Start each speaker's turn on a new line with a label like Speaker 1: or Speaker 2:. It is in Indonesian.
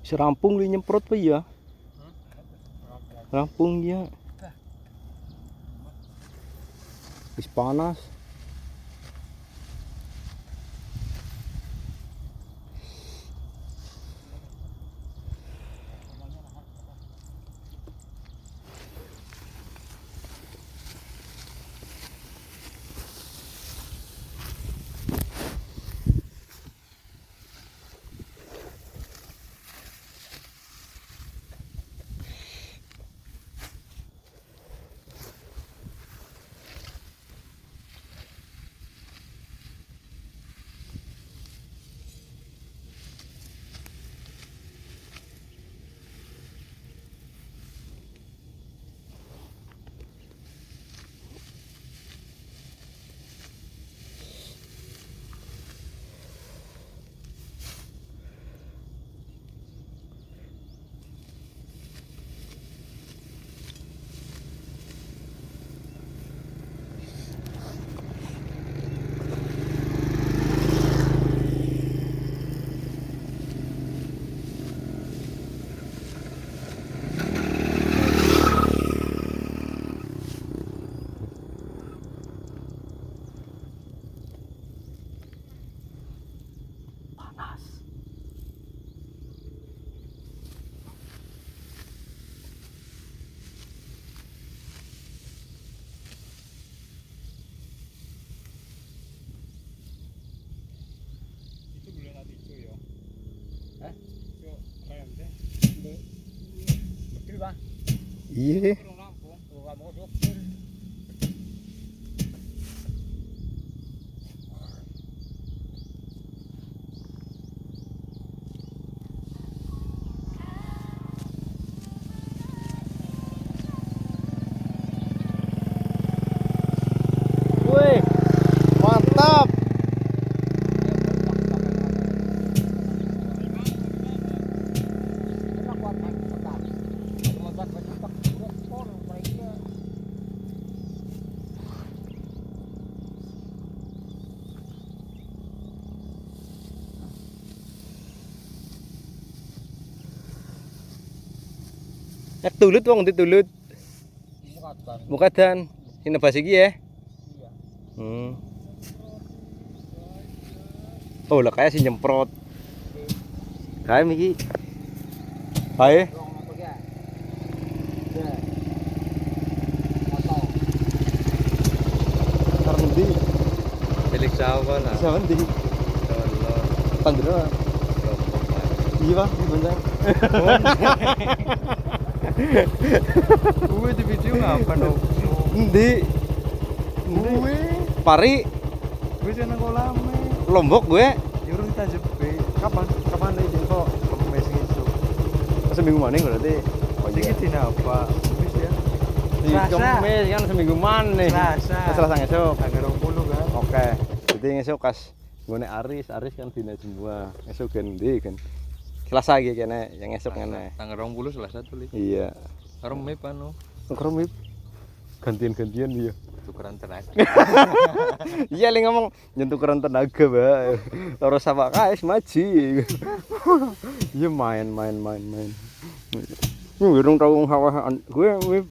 Speaker 1: Serampung li nyemprot pa ya. Rampung dia. Wis panas. Iya. Wih, mantap. Nek tulut wong ditulut. Mukadan. Ini basi iki ya. Oh, lah kayak si nyemprot. Kayak iki. Bae. Arep ndi?
Speaker 2: Milik siapa lah?
Speaker 1: Sama ndi?
Speaker 2: Allah.
Speaker 1: Pandro. Iya, Pak, di Banjar.
Speaker 2: Gue di video ngapa dong?
Speaker 1: Ndi?
Speaker 2: Gue
Speaker 1: Gue
Speaker 2: jangan kolame.
Speaker 1: Lombok gue.
Speaker 2: Nyuruh kita jepe. Kapan nih info kemes gitu?
Speaker 1: Seminggu mana berarti?
Speaker 2: Oh iya. Dina apa? Wis ya.
Speaker 1: Kemes kan seminggu mana? Selasa esok.
Speaker 2: Tanggal 20 kan.
Speaker 1: Oke. Jadi esok kas ngene Aris kan dina semua. Esok gendi kan. Selasa iki kene yang esok ngene.
Speaker 2: Tanggal 20 Selasa tuh li.
Speaker 1: Iya.
Speaker 2: Karo mep anu.
Speaker 1: Kermip. Gantian-gantian dia.
Speaker 2: Tukeran tenaga.
Speaker 1: Iya li ngomong nyentukeran tenaga, Mbak. Terus sama guys maji. Iya main. Urung tau hawa gue